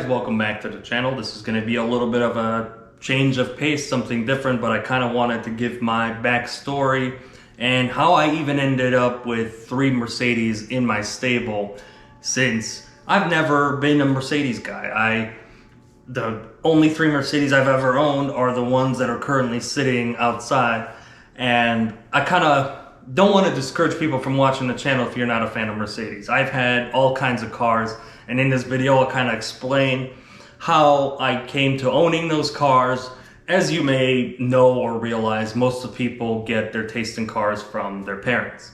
Welcome back to the channel. This is going to be a little bit of a change of pace, something different, but I kind of wanted to give my backstory and how I even ended up with 3 Mercedes in my stable, since I've never been a Mercedes guy. The only 3 Mercedes I've ever owned are the ones that are currently sitting outside, and I kind of don't want to discourage people from watching the channel if you're not a fan of Mercedes. I've had all kinds of cars, and in this video I'll kind of explain how I came to owning those cars. As you may know or realize, most of the people get their taste in cars from their parents.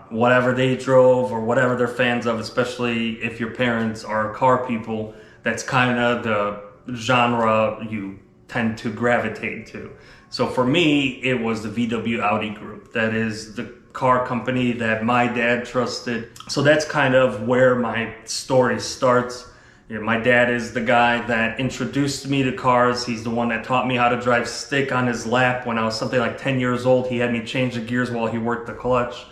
Whatever they drove or whatever they're fans of, especially if your parents are car people, that's kind of the genre you tend to gravitate to. So for me, it was the VW Audi group. That is the car company that my dad trusted. So that's kind of where my story starts. You know, my dad is the guy that introduced me to cars. He's the one that taught me how to drive stick on his lap when I was something like 10 years old. He had me change the gears while he worked the clutch.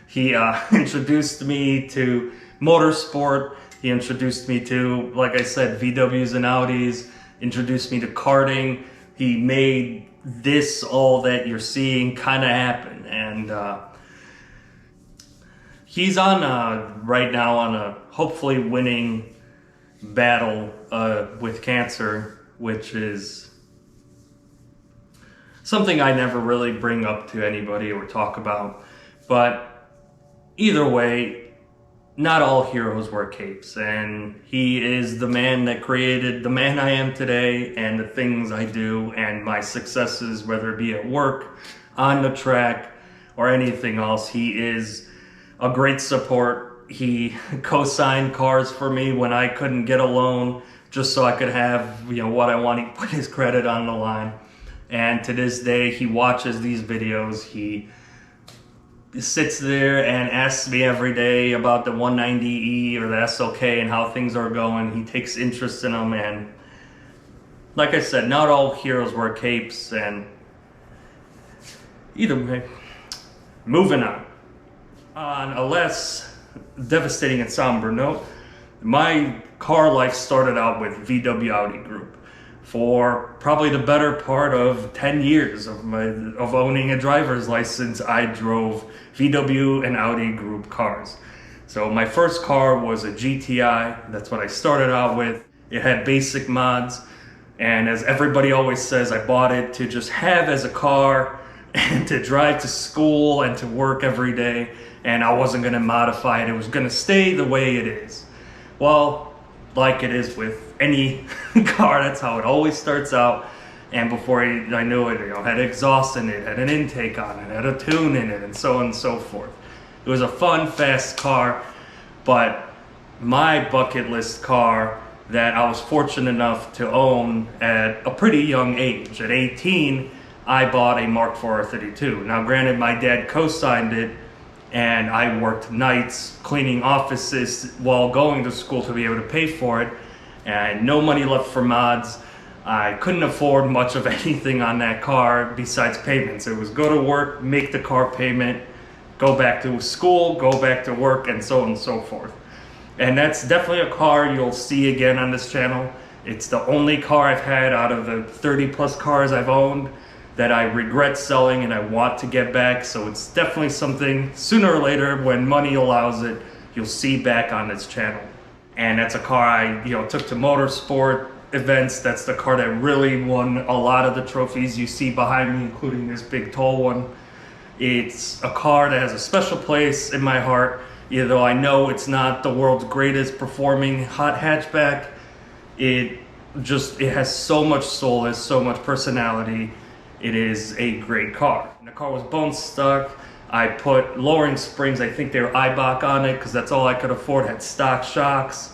He introduced me to motorsport. He introduced me to, like I said, VWs and Audis, introduced me to karting. He made this, all that you're seeing, kind of happen. And he's on right now on a hopefully winning battle with cancer, which is something I never really bring up to anybody or talk about. But either way, not all heroes wear capes, and he is the man that created the man I am today and the things I do and my successes, whether it be at work, on the track, or anything else. He is a great support. He co-signed cars for me when I couldn't get a loan, just so I could have, you know, what I want. He put his credit on the line. And to this day, he watches these videos. He sits there and asks me every day about the 190E or the SLK and how things are going. He takes interest in them, and like I said, not all heroes wear capes. And either way, moving on a less devastating and somber note, my car life started out with VW Audi Group. For probably the better part of 10 years of owning a driver's license, I drove VW and Audi Group cars. So my first car was a GTI. That's what I started out with. It had basic mods, and as everybody always says, I bought it to just have as a car and to drive to school and to work every day, and I wasn't going to modify it. It was going to stay the way it is. Well, like it is with any car, that's how it always starts out. And before I knew it, had exhaust in it, had an intake on it, had a tune in it, and so on and so forth. It was a fun, fast car, but my bucket list car that I was fortunate enough to own at a pretty young age. At 18, I bought a Mark IV R32. Now granted, my dad co-signed it, and I worked nights cleaning offices while going to school to be able to pay for it, and no money left for mods. I couldn't afford much of anything on that car besides payments. It was go to work, make the car payment, go back to school, go back to work, and so on and so forth. And that's definitely a car you'll see again on this channel. It's the only car I've had out of the 30 plus cars I've owned that I regret selling and I want to get back. So it's definitely something sooner or later, when money allows it, you'll see back on this channel. And that's a car I took to motorsport events. That's the car that really won a lot of the trophies you see behind me, including this big tall one. It's a car that has a special place in my heart, even though I know it's not the world's greatest performing hot hatchback. It has so much soul, has so much personality. It is a great car. And the car was bone stock. I put lowering springs, I think they were Eibach on it because that's all I could afford. It had stock shocks.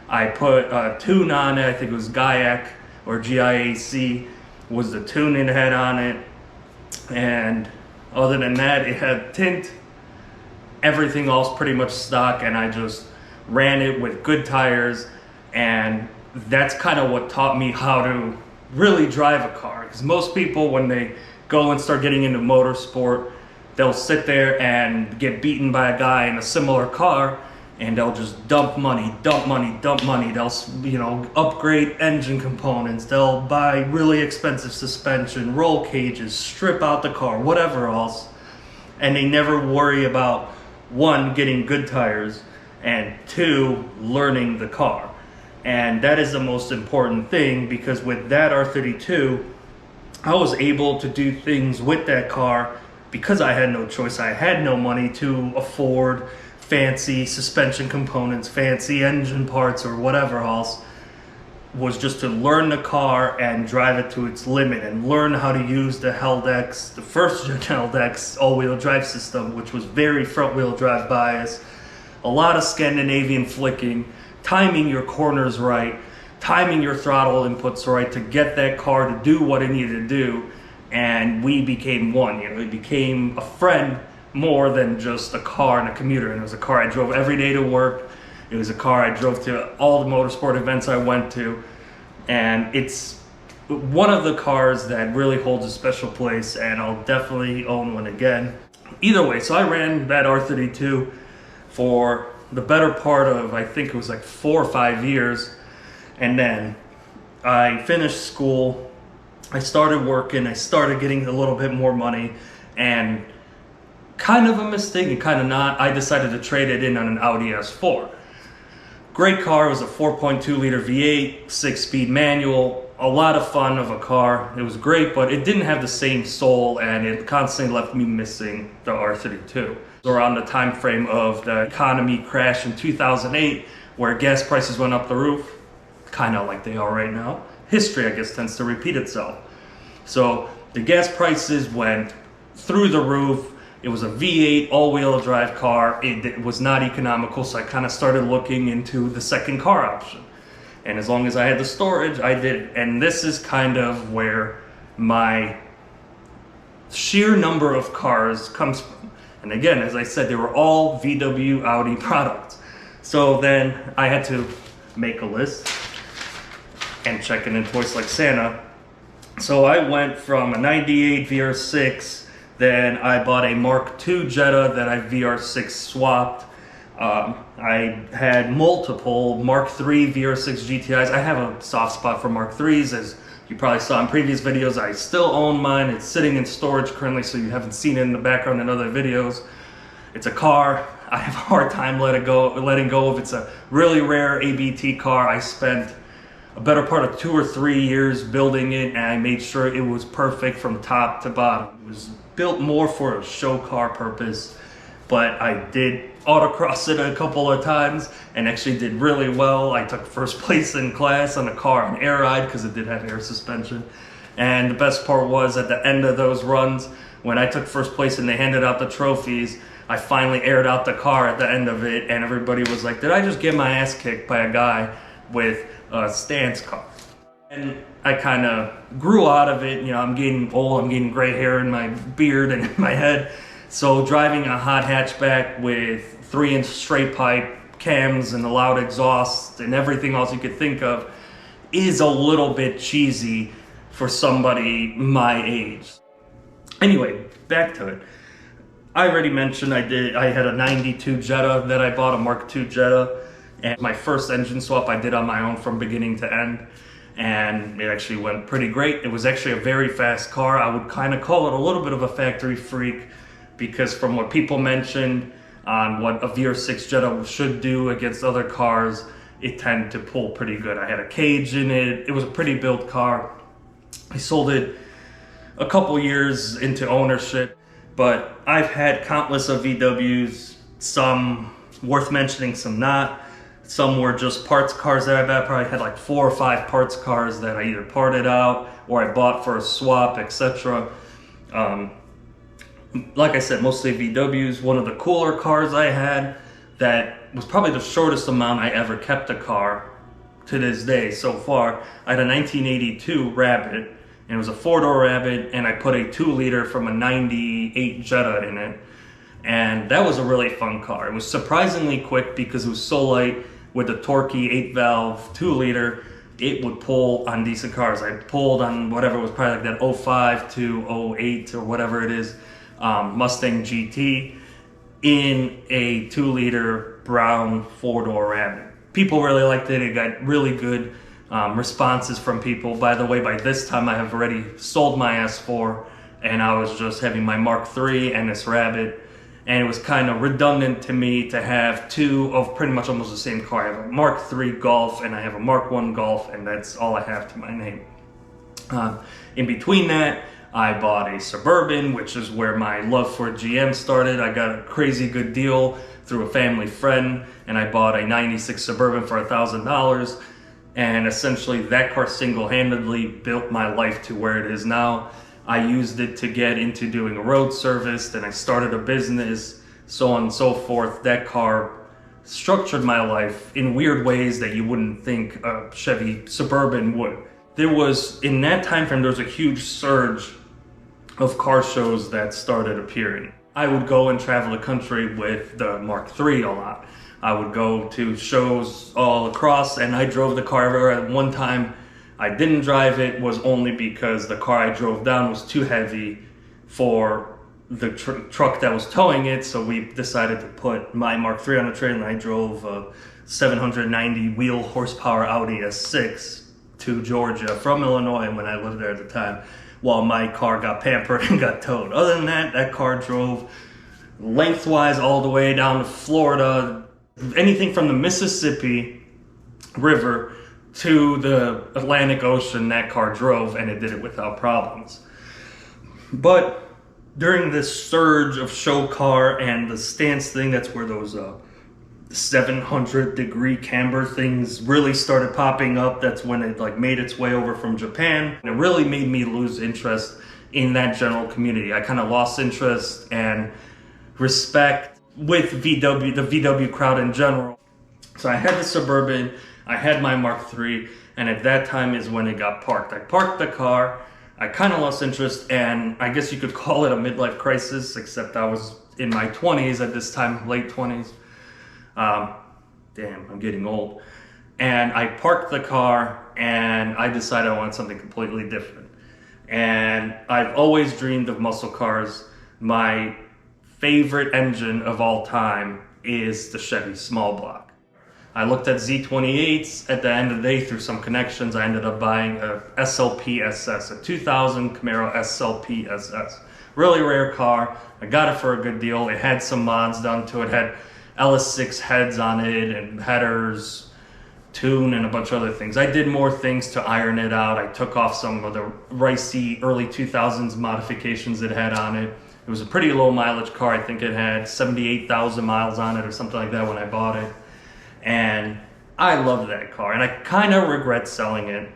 I put a tune on it, I think it was GIAC or GIAC was the tuning head on it. And other than that, it had tint. Everything else pretty much stock, and I just ran it with good tires, and that's kind of what taught me how to really drive a car. Because most people, when they go and start getting into motorsport, they'll sit there and get beaten by a guy in a similar car, and they'll just dump money, dump money, dump money. They'll upgrade engine components, they'll buy really expensive suspension, roll cages, strip out the car, whatever else, and they never worry about, one, getting good tires, and two, learning the car. And that is the most important thing, because with that R32, I was able to do things with that car because I had no choice. I had no money to afford fancy suspension components, fancy engine parts, or whatever else. Was just to learn the car and drive it to its limit and learn how to use the Heldex, the first gen Heldex all-wheel drive system, which was very front-wheel drive bias, a lot of Scandinavian flicking, timing your corners right, timing your throttle inputs right to get that car to do what it needed to do. And we became one. It became a friend more than just a car and a commuter. And it was a car I drove every day to work. It was a car I drove to all the motorsport events I went to. And it's one of the cars that really holds a special place, and I'll definitely own one again. Either way, so I ran that R32 for the better part of, I think it was like 4 or 5 years. And then I finished school, I started working, I started getting a little bit more money, and kind of a mistake and kind of not, I decided to trade it in on an Audi S4. Great car. It was a 4.2 liter V8, 6-speed manual, a lot of fun of a car. It was great, but it didn't have the same soul, and it constantly left me missing the R32. Around the time frame of the economy crash in 2008, where gas prices went up the roof, kind of like they are right now. History, I guess, tends to repeat itself. So the gas prices went through the roof. It was a V8 all-wheel drive car. It was not economical, so I kind of started looking into the second car option. And as long as I had the storage, I did. And this is kind of where my sheer number of cars comes from. And again, as I said, they were all VW Audi products. So then I had to make a list and check it in toys like Santa. So I went from a 98 VR6, then I bought a Mark II Jetta that I VR6 swapped. I had multiple Mark III VR6 GTIs. I have a soft spot for Mark IIIs, as you probably saw in previous videos. I still own mine. It's sitting in storage currently, so you haven't seen it in the background in other videos. It's a car I have a hard time letting go of. It's a really rare ABT car. I spent a better part of 2 or 3 years building it, and I made sure it was perfect from top to bottom. It was built more for a show car purpose, but I did autocross it a couple of times and actually did really well. I took first place in class on a car on air ride because it did have air suspension. And the best part was at the end of those runs, when I took first place and they handed out the trophies, I finally aired out the car at the end of it, and everybody was like, did I just get my ass kicked by a guy with a stance car? And I kind of grew out of it. I'm getting old, I'm getting gray hair in my beard and in my head. So driving a hot hatchback with 3-inch straight pipe cams and the loud exhaust and everything else you could think of is a little bit cheesy for somebody my age. Anyway, back to it. I already mentioned I had a 92 Jetta that I bought, a Mark II Jetta, and my first engine swap I did on my own from beginning to end, and it actually went pretty great. It was actually a very fast car. I would kind of call it a little bit of a factory freak, because from what people mentioned on what a VR6 Jetta should do against other cars, it tended to pull pretty good. I had a cage in it. It was a pretty built car. I sold it a couple years into ownership, but I've had countless of VWs, some worth mentioning, some not. Some were just parts cars that I've had. Probably had like 4 or 5 parts cars that I either parted out or I bought for a swap, etc. Like I said, mostly VWs. One of the cooler cars I had that was probably the shortest amount I ever kept a car to this day so far. I had a 1982 Rabbit, and it was a 4-door Rabbit, and I put a 2-liter from a 98 Jetta in it. And that was a really fun car. It was surprisingly quick because it was so light. With the torquey 8-valve 2-liter, it would pull on decent cars. I pulled on whatever was probably like that 05 to 08 or whatever it is, Mustang GT in a 2-liter brown 4-door Rabbit. People really liked it. It got really good responses from people. By the way, by this time I have already sold my S4 and I was just having my Mark III and this Rabbit. And it was kind of redundant to me to have 2 of pretty much almost the same car. I have a Mark III Golf and I have a Mark I Golf, and that's all I have to my name. In between that, I bought a Suburban, which is where my love for GM started. I got a crazy good deal through a family friend, and I bought a 96 Suburban for $1,000. And essentially that car single-handedly built my life to where it is now. I used it to get into doing a road service, then I started a business, so on and so forth. That car structured my life in weird ways that you wouldn't think a Chevy Suburban would. There was, in that time frame, there was a huge surge of car shows that started appearing. I would go and travel the country with the Mark III a lot. I would go to shows all across, and I drove the car everywhere. At one time, I didn't drive it was only because the car I drove down was too heavy for the truck that was towing it, so we decided to put my Mark III on a trailer, and I drove a 790 wheel horsepower Audi S6 to Georgia from Illinois when I lived there at the time, while my car got pampered and got towed. Other than that, that car drove lengthwise all the way down to Florida, anything from the Mississippi River to the Atlantic Ocean. That car drove, and it did it without problems. But during this surge of show car and the stance thing, that's where those 700-degree camber things really started popping up. That's when it like made its way over from Japan. And it really made me lose interest in that general community. I kind of lost interest and respect with VW, the VW crowd in general. So I had the Suburban, I had my Mark III, and at that time is when it got parked. I parked the car, I kind of lost interest, and I guess you could call it a midlife crisis, except I was in my 20s at this time, late 20s. Damn, I'm getting old. And I parked the car, and I decided I wanted something completely different. And I've always dreamed of muscle cars. My favorite engine of all time is the Chevy small block. I looked at Z28s. At the end of the day, through some connections, I ended up buying a SLP SS, a 2000 Camaro SLP SS. Really rare car. I got it for a good deal. It had some mods done to it. It had LS6 heads on it and headers, tune, and a bunch of other things. I did more things to iron it out. I took off some of the ricey early 2000s modifications it had on it. It was a pretty low mileage car. I think it had 78,000 miles on it or something like that when I bought it. And I loved that car, and I kind of regret selling it.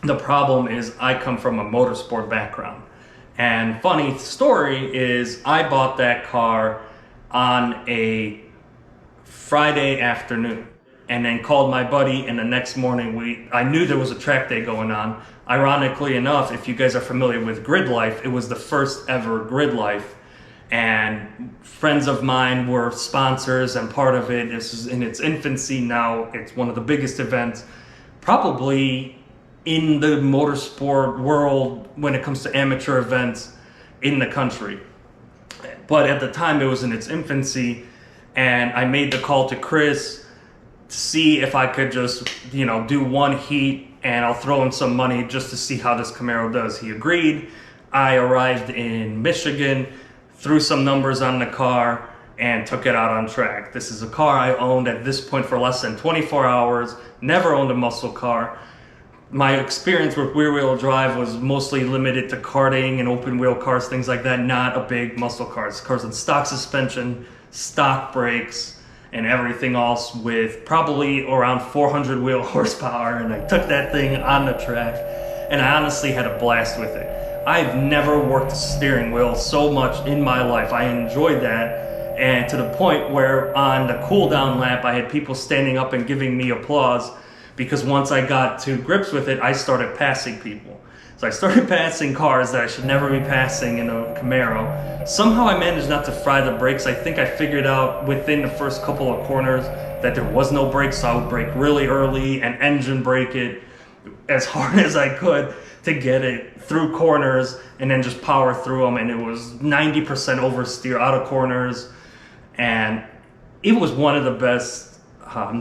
The problem is I come from a motorsport background. And funny story is I bought that car on a Friday afternoon and then called my buddy, and the next morning I knew there was a track day going on. Ironically enough, if you guys are familiar with Grid Life, it was the first ever Grid Life. and friends of mine were sponsors and part of it. This is in its infancy now. It's one of the biggest events probably in the motorsport world when it comes to amateur events in the country. But at the time it was in its infancy, and I made the call to Chris to see if I could just, do one heat and I'll throw him some money just to see how this Camaro does. He agreed. I arrived in Michigan, threw some numbers on the car, and took it out on track. This is a car I owned at this point for less than 24 hours, never owned a muscle car. My experience with rear-wheel drive was mostly limited to karting and open-wheel cars, things like that, not a big muscle car. It's cars with stock suspension, stock brakes, and everything else with probably around 400 wheel horsepower, and I took that thing on the track, and I honestly had a blast with it. I've never worked a steering wheel so much in my life. I enjoyed that, and to the point where on the cool-down lap, I had people standing up and giving me applause, because once I got to grips with it, I started passing people. So I started passing cars that I should never be passing in a Camaro. Somehow I managed not to fry the brakes. I think I figured out within the first couple of corners that there was no brakes, so I would brake really early and engine brake it as hard as I could to get it through corners and then just power through them. And it was 90% oversteer out of corners. And it was one of the best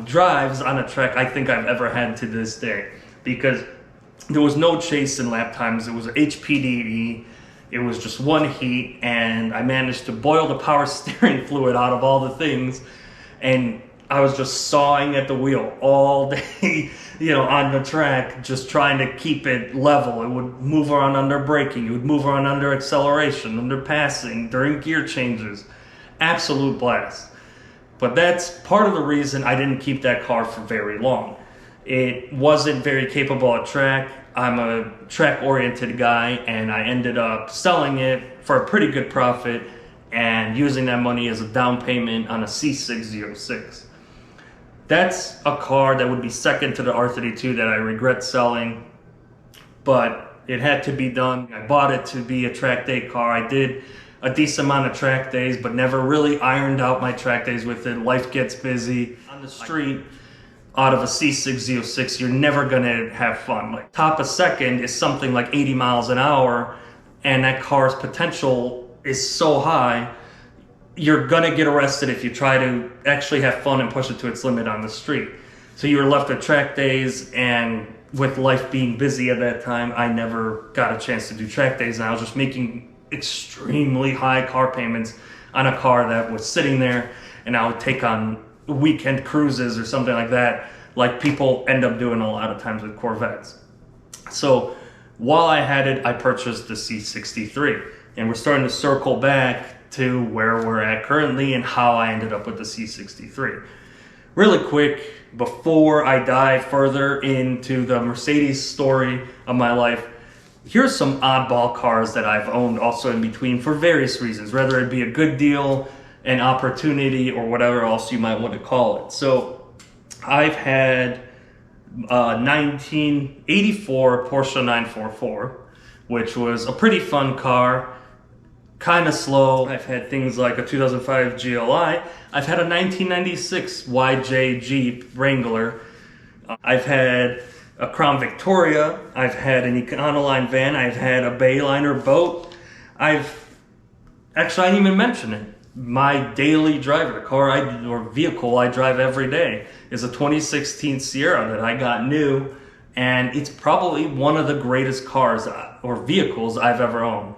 drives on a track I think I've ever had to this day, because there was no chase in lap times. It was HPDE. It was just one heat, and I managed to boil the power steering fluid out of all the things, and I was just sawing at the wheel all day, on the track, just trying to keep it level. It would move around under braking. It would move around under acceleration, under passing, during gear changes. Absolute blast. But that's part of the reason I didn't keep that car for very long. It wasn't very capable at track. I'm a track-oriented guy, and I ended up selling it for a pretty good profit and using that money as a down payment on a C606. That's a car that would be second to the R32 that I regret selling, but it had to be done. I bought it to be a track day car. I did a decent amount of track days, but never really ironed out my track days with it. Life gets busy. On the street, out of a C606, you're never gonna have fun. Like, top of second is something like 80 miles an hour, and that car's potential is so high, you're gonna get arrested if you try to actually have fun and push it to its limit on the street. So you were left with track days, and with life being busy at that time, I never got a chance to do track days, and I was just making extremely high car payments on a car that was sitting there, and I would take on weekend cruises or something like that, like people end up doing a lot of times with Corvettes. So while I had it, I purchased the C63, and we're starting to circle back to where we're at currently and how I ended up with the C63. Really quick, before I dive further into the Mercedes story of my life, here's some oddball cars that I've owned also in between for various reasons, whether it be a good deal, an opportunity, or whatever else you might want to call it. So I've had a 1984 Porsche 944, which was a pretty fun car, kind of slow. I've had things like a 2005 GLI. I've had a 1996 YJ Jeep Wrangler. I've had a Crown Victoria. I've had an Econoline van. I've had a Bayliner boat. I didn't even mention it. My daily driver, or vehicle I drive every day, is a 2016 Sierra that I got new, and it's probably one of the greatest cars or vehicles I've ever owned.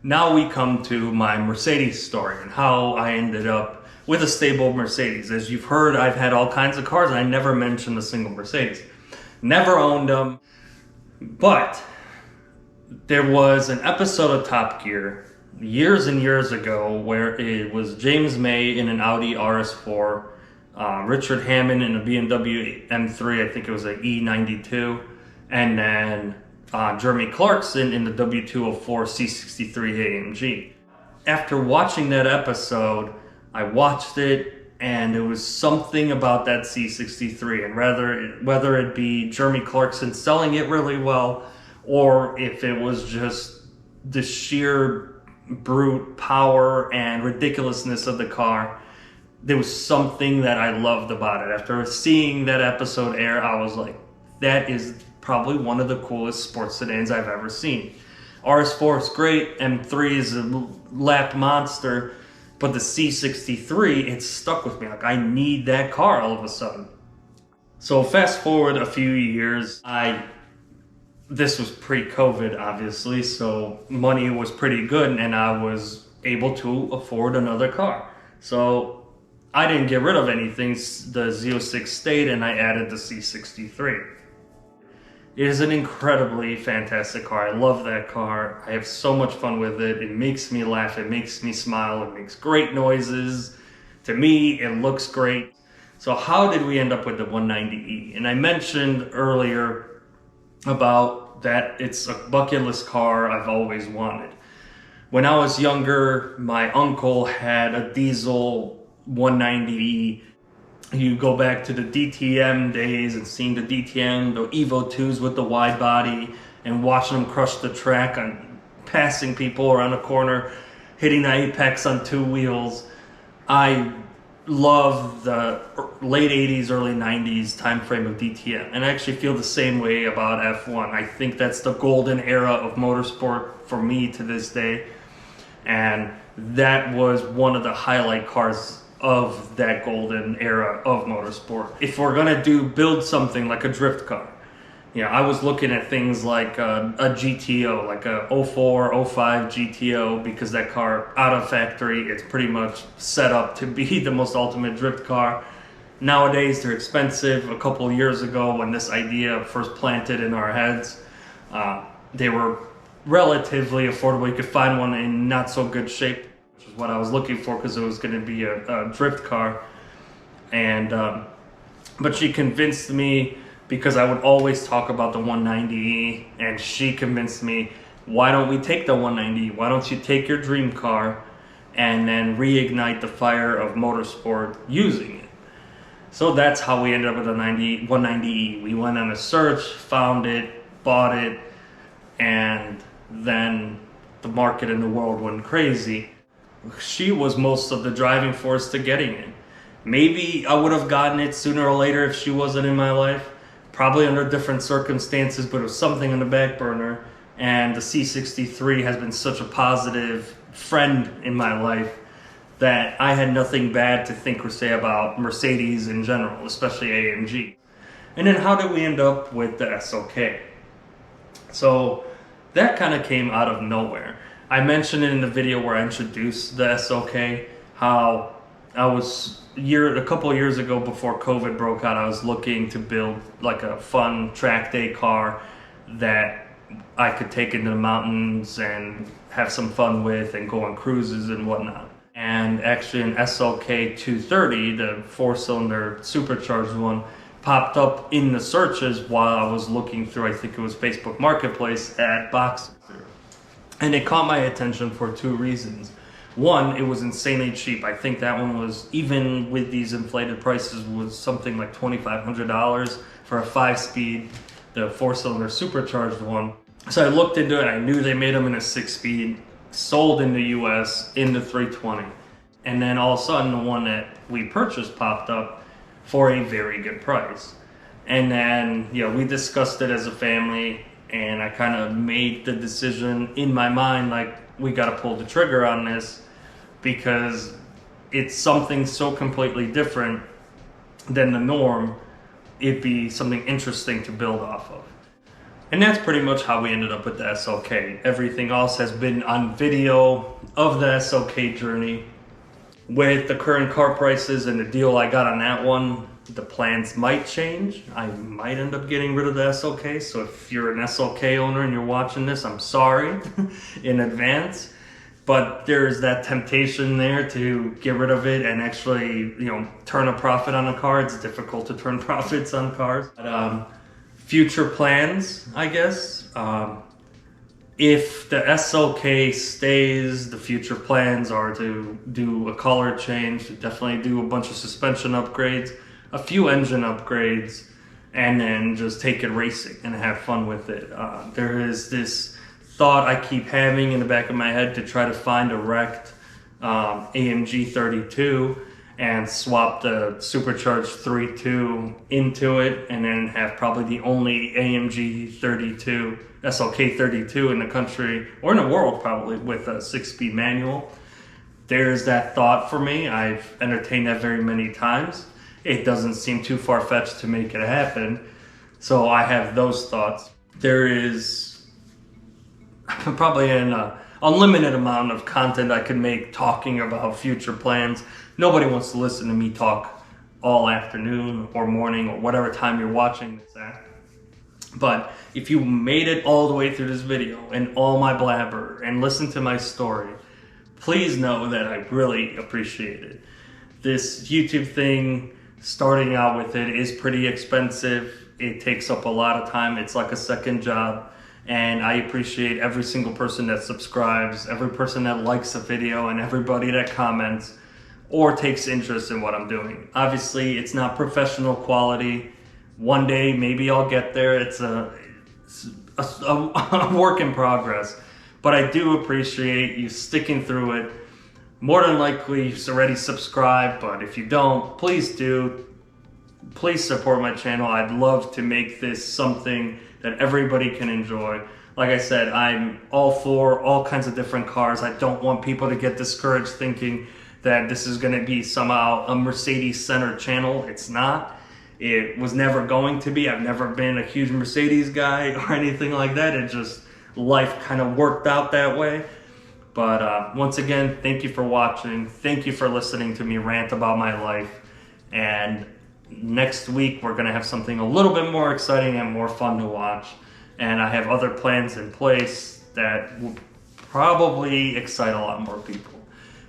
Now we come to my Mercedes story and how I ended up with a stable Mercedes. As you've heard, I've had all kinds of cars, and I never mentioned a single Mercedes. Never owned them, but there was an episode of Top Gear years and years ago where it was James May in an Audi RS4, Richard Hammond in a BMW M3, I think it was an E92, and then Jeremy Clarkson in the W204 C63 AMG. After watching that episode, I watched it, and it was something about that C63, and whether it be Jeremy Clarkson selling it really well, or if it was just the sheer brute power and ridiculousness of the car, there was something that I loved about it. After seeing that episode air, I was like, that is probably one of the coolest sports sedans I've ever seen. RS4 is great, M3 is a lap monster, but the C63, it stuck with me. Like, I need that car all of a sudden. So fast forward a few years, this was pre-COVID, obviously, so money was pretty good and I was able to afford another car. So I didn't get rid of anything. The Z06 stayed and I added the C63. It is an incredibly fantastic car. I love that car. I have so much fun with it. It makes me laugh. It makes me smile. It makes great noises. To me, it looks great. So how did we end up with the 190E? And I mentioned earlier about that it's a bucket list car I've always wanted. When I was younger, my uncle had a diesel 190E. You go back to the DTM days and seeing the DTM, the Evo 2s with the wide body, and watching them crush the track on passing people around the corner, hitting the apex on two wheels. I love the late 80s, early 90s time frame of DTM, and I actually feel the same way about F1. I think that's the golden era of motorsport for me to this day, and that was one of the highlight cars of that golden era of motorsport. If we're gonna build something like a drift car, I was looking at things like a GTO, like a 04, 05 GTO, because that car out of factory, it's pretty much set up to be the most ultimate drift car. Nowadays, they're expensive. A couple of years ago, when this idea first planted in our heads, they were relatively affordable. You could find one in not so good shape, which is what I was looking for because it was going to be a drift car. And but she convinced me, because I would always talk about the 190E, and she convinced me, why don't we take the 190E? Why don't you take your dream car and then reignite the fire of motorsport using it? So that's how we ended up with the 190E. We went on a search, found it, bought it, and then the market in the world went crazy. She was most of the driving force to getting it. Maybe I would have gotten it sooner or later if she wasn't in my life. Probably under different circumstances, but it was something on the back burner. And the C63 has been such a positive friend in my life that I had nothing bad to think or say about Mercedes in general, especially AMG. And then how did we end up with the SOK? So that kind of came out of nowhere. I mentioned it in the video where I introduced the SOK, how I was a couple of years ago, before COVID broke out, I was looking to build like a fun track day car that I could take into the mountains and have some fun with and go on cruises and whatnot. And actually an SOK 230, the 4-cylinder supercharged one, popped up in the searches while I was looking through, I think it was Facebook Marketplace, at boxes. And it caught my attention for two reasons. One, it was insanely cheap. I think that one was, even with these inflated prices, was something like $2,500 for a 5-speed, the 4-cylinder supercharged one. So I looked into it. I knew they made them in a 6-speed, sold in the US in the 320. And then all of a sudden, the one that we purchased popped up for a very good price. And then, we discussed it as a family, and I kind of made the decision in my mind, like, we got to pull the trigger on this, because it's something so completely different than the norm. It'd be something interesting to build off of. And that's pretty much how we ended up with the SOK. Everything else has been on video of the SOK journey. With the current car prices and the deal I got on that one, the plans might change. I might end up getting rid of the SOK. So if you're an SOK owner and you're watching this, I'm sorry in advance. But there's that temptation there to get rid of it and actually, turn a profit on a car. It's difficult to turn profits on cars. But, future plans, I guess. If the SOK stays, the future plans are to do a color change, to definitely do a bunch of suspension upgrades, a few engine upgrades, and then just take it racing and have fun with it. There is this thought I keep having in the back of my head to try to find a wrecked AMG 32 and swap the supercharged 3.2 into it, and then have probably the only AMG 32, SLK 32 in the country, or in the world probably, with a 6-speed manual. There's that thought for me. I've entertained that very many times. It doesn't seem too far-fetched to make it happen. So I have those thoughts. There is probably an unlimited amount of content I could make talking about future plans. Nobody wants to listen to me talk all afternoon or morning or whatever time you're watching this at. But if you made it all the way through this video and all my blabber and listened to my story, please know that I really appreciate it. This YouTube thing, starting out with it, is pretty expensive. It takes up a lot of time. It's like a second job. And I appreciate every single person that subscribes, every person that likes a video, and everybody that comments or takes interest in what I'm doing. Obviously, it's not professional quality. One day, maybe I'll get there. It's a work in progress. But I do appreciate you sticking through it. More than likely, you've already subscribed, but if you don't, please do. Please support my channel. I'd love to make this something that everybody can enjoy. Like I said, I'm all for all kinds of different cars. I don't want people to get discouraged thinking that this is going to be somehow a Mercedes-centered channel. It's not. It was never going to be. I've never been a huge Mercedes guy or anything like that. It just, life kind of worked out that way. But once again, thank you for watching. Thank you for listening to me rant about my life. And next week, we're going to have something a little bit more exciting and more fun to watch. And I have other plans in place that will probably excite a lot more people.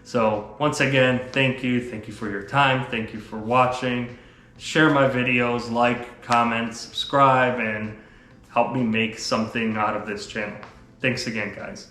So once again, thank you. Thank you for your time. Thank you for watching. Share my videos, like, comment, subscribe, and help me make something out of this channel. Thanks again, guys.